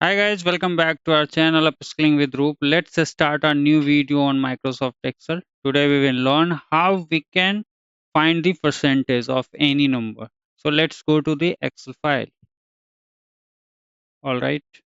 Hi guys, welcome back to our channel Upskilling with Roop. Let's start our new video on Microsoft Excel. Today we will learn how we can find the percentage of any number. So let's go to the Excel file. All right.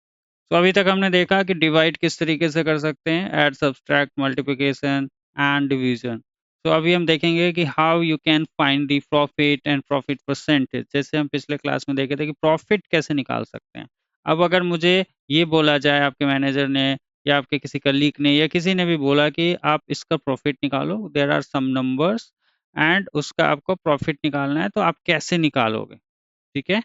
तो अभी तक हमने देखा कि divide किस तरीके से कर सकते हैं, add, subtract, multiplication and division. तो अभी हम देखेंगे कि how you can find the profit and profit percentage. जैसे हम पिछले क्लास में देखे थे कि प्रॉफिट कैसे निकाल सकते हैं। अब अगर मुझे ये बोला जाए, आपके मैनेजर ने या आपके किसी कलीग ने या किसी ने भी बोला कि आप इसका प्रॉफिट निकालो, there are some numbers and उसका आपको प्रॉफिट निकालना है, तो आप कैसे निकालोगे? ठीक है।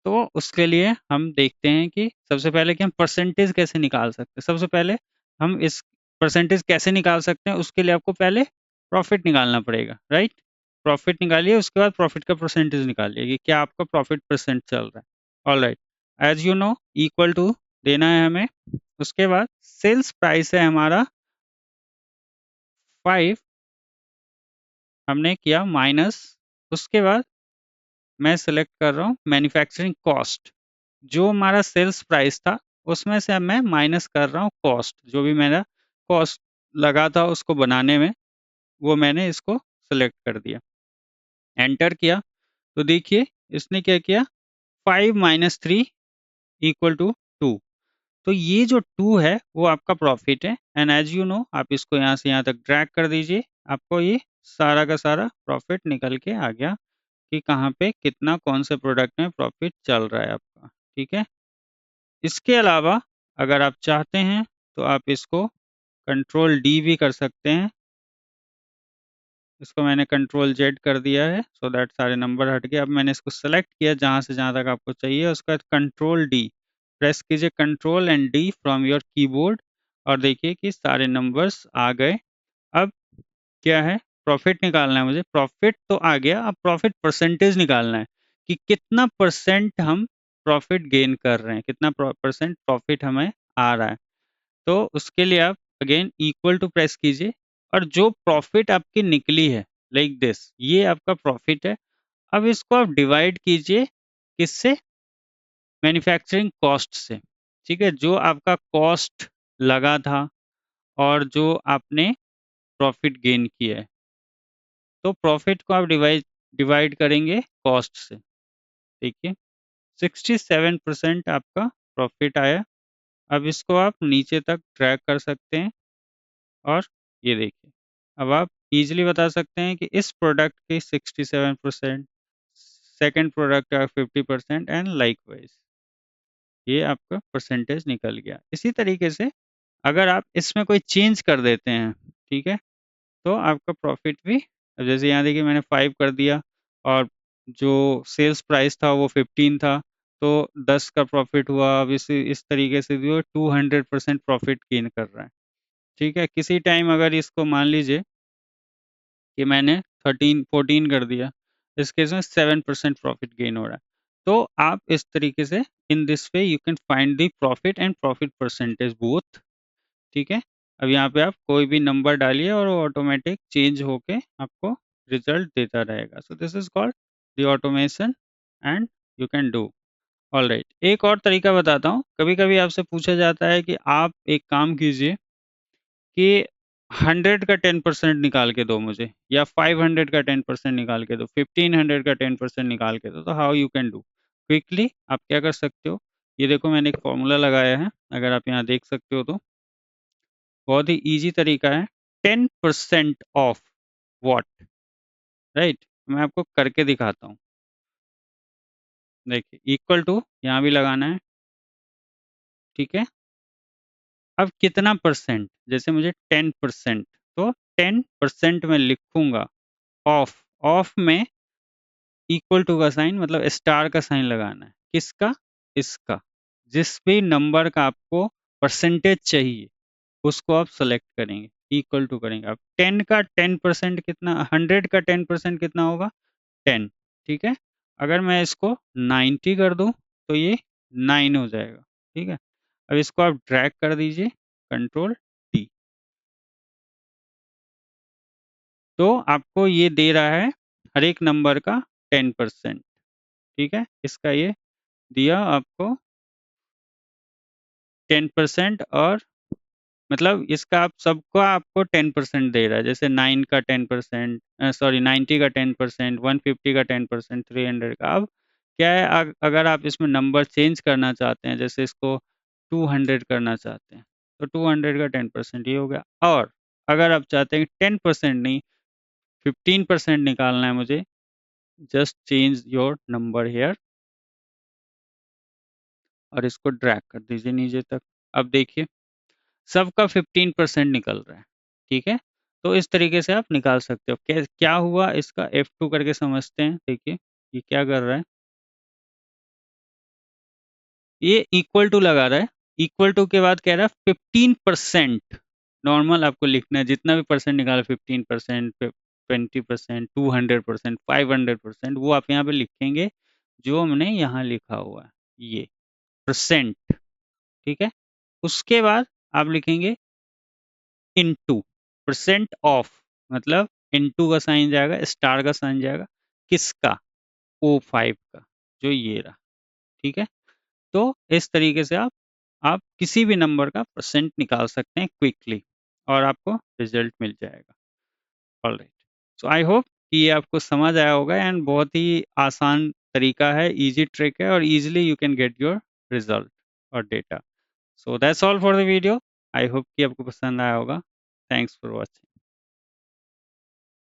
तो उसके लिए हम देखते हैं कि सबसे पहले कि हम परसेंटेज कैसे निकाल सकते हैं। सबसे पहले हम इस परसेंटेज कैसे निकाल सकते हैं, उसके लिए आपको पहले प्रॉफिट निकालना पड़ेगा, राइट? प्रॉफिट निकालिए, उसके बाद प्रॉफिट का परसेंटेज निकालिए कि क्या आपका प्रॉफिट परसेंट चल रहा है। Alright, as you know, equal to देना है हमें। उसके बाद सेल्स प्राइस है हमारा 5, हमने किया माइनस। उसके बाद मैं सिलेक्ट कर रहा हूँ मैन्युफैक्चरिंग कॉस्ट। जो हमारा सेल्स प्राइस था, उसमें से अब मैं माइनस कर रहा हूँ कॉस्ट। जो भी मेरा कॉस्ट लगा था उसको बनाने में, वो मैंने इसको सेलेक्ट कर दिया, एंटर किया। तो देखिए इसने क्या किया, 5 माइनस 3 इक्वल टू 2। तो ये जो 2 है वो आपका प्रॉफिट है। एंड एज यू नो, आप इसको यहाँ से यहाँ तक ड्रैग कर दीजिए, आपको ये सारा का सारा प्रॉफिट निकल के आ गया कि कहाँ पे कितना, कौन से प्रोडक्ट में प्रॉफिट चल रहा है आपका। ठीक है। इसके अलावा अगर आप चाहते हैं तो आप इसको कंट्रोल डी भी कर सकते हैं। इसको मैंने कंट्रोल जेड कर दिया है सो दैट सारे नंबर हट गए। अब मैंने इसको सेलेक्ट किया जहाँ से जहाँ तक आपको चाहिए, उसके बाद कंट्रोल डी प्रेस कीजिए, control and D from your keyboard, और देखिए कि सारे नंबर्स आ गए। अब क्या है, प्रॉफिट निकालना है मुझे। प्रॉफिट तो आ गया, अब प्रॉफिट परसेंटेज निकालना है कि कितना परसेंट हम प्रॉफिट गेन कर रहे हैं, कितना परसेंट प्रॉफिट हमें आ रहा है। तो उसके लिए आप अगेन इक्वल टू प्रेस कीजिए, और जो प्रॉफिट आपकी निकली है लाइक दिस, ये आपका प्रॉफिट है। अब इसको आप डिवाइड कीजिए किससे, मैन्युफैक्चरिंग कॉस्ट से। ठीक है, जो आपका कॉस्ट लगा था और जो आपने प्रॉफिट गेन किया है, तो प्रॉफिट को आप डिवाइड डिवाइड करेंगे कॉस्ट से। देखिए 67% आपका प्रॉफिट आया। अब इसको आप नीचे तक ट्रैक कर सकते हैं, और ये देखिए अब आप इजीली बता सकते हैं कि इस प्रोडक्ट के 67%, सेकंड प्रोडक्ट का 50% एंड लाइकवाइज ये आपका परसेंटेज निकल गया। इसी तरीके से अगर आप इसमें कोई चेंज कर देते हैं, ठीक है, तो आपका प्रॉफिट भी, अब जैसे यहाँ देखिए मैंने 5 कर दिया और जो सेल्स प्राइस था वो 15 था, तो 10 का प्रॉफिट हुआ। अब इस तरीके से जो 200% प्रॉफिट गेन कर रहा है। ठीक है, किसी टाइम अगर इसको मान लीजिए कि मैंने 13-14 कर दिया, इस केस में 7% प्रॉफिट गेन हो रहा है। तो आप इस तरीके से, in this way you can find the profit and profit percentage both. ठीक है। अब यहाँ पे आप कोई भी नंबर डालिए और वो ऑटोमेटिक चेंज होके आपको रिजल्ट देता रहेगा। So this is called the automation and you can do. Alright, एक और तरीका बताता हूँ। कभी कभी आपसे पूछा जाता है कि आप एक काम कीजिए कि 100 का 10% निकाल के दो मुझे, या 500 का 10% निकाल के दो, 1500 का 10% निकाल के दो। तो how you can do quickly, आप क्या कर सकते हो, ये देखो मैंने एक फॉर्मूला लगाया है, अगर आप यहाँ देख सकते हो तो बहुत ही इजी तरीका है। 10% ऑफ व्हाट, राइट? मैं आपको करके दिखाता हूँ। देखिए इक्वल टू यहाँ भी लगाना है, ठीक है। अब कितना परसेंट, जैसे मुझे 10%, तो 10% में लिखूंगा ऑफ। ऑफ में इक्वल टू का साइन, मतलब स्टार का साइन लगाना है। किसका? इसका। जिस भी नंबर का आपको परसेंटेज चाहिए उसको आप सेलेक्ट करेंगे, इक्वल टू करेंगे। अब 10 का 10% कितना, 100 का 10% कितना होगा? 10। ठीक है। अगर मैं इसको 90 कर दूं तो ये 9 हो जाएगा। ठीक है। अब इसको आप ड्रैग कर दीजिए, कंट्रोल टी, तो आपको ये दे रहा है हर एक नंबर का 10%। ठीक है, इसका ये दिया आपको 10% और मतलब इसका आप सबको आपको 10% दे रहा है, जैसे 9 का 10%, सॉरी 90 का 10%, 150 का 10%, 300 का। अब क्या है, अगर आप इसमें नंबर चेंज करना चाहते हैं, जैसे इसको 200 करना चाहते हैं, तो 200 का 10% ये हो गया। और अगर आप चाहते हैं कि 10% नहीं 15% निकालना है मुझे, just change your number here और इसको ड्रैग कर दीजिए नीचे तक। अब देखिए सबका 15% निकल रहा है, ठीक है। तो इस तरीके से आप निकाल सकते हो। क्या हुआ इसका F2 करके समझते हैं। देखिए ये क्या कर रहा है, ये इक्वल टू लगा रहा है। इक्वल टू के बाद कह रहा है 15%। नॉर्मल आपको लिखना है, जितना भी परसेंट निकाला, 15%, 20%, 200%, 500%, वो आप यहाँ पे लिखेंगे जो हमने यहाँ लिखा हुआ है, ये परसेंट, ठीक है। उसके बाद आप लिखेंगे इनटू परसेंट ऑफ, मतलब इनटू का साइन जाएगा, स्टार का साइन जाएगा, किसका, O5 का, जो ये रहा, ठीक है। तो इस तरीके से आप किसी भी नंबर का परसेंट निकाल सकते हैं क्विकली और आपको रिजल्ट मिल जाएगा। ऑलराइट, सो आई होप कि ये आपको समझ आया होगा एंड बहुत ही आसान तरीका है, इजी ट्रिक है और easily you can get your result और data. So that's all for the video. I hope कि आपको पसंद आया होगा। Thanks for watching.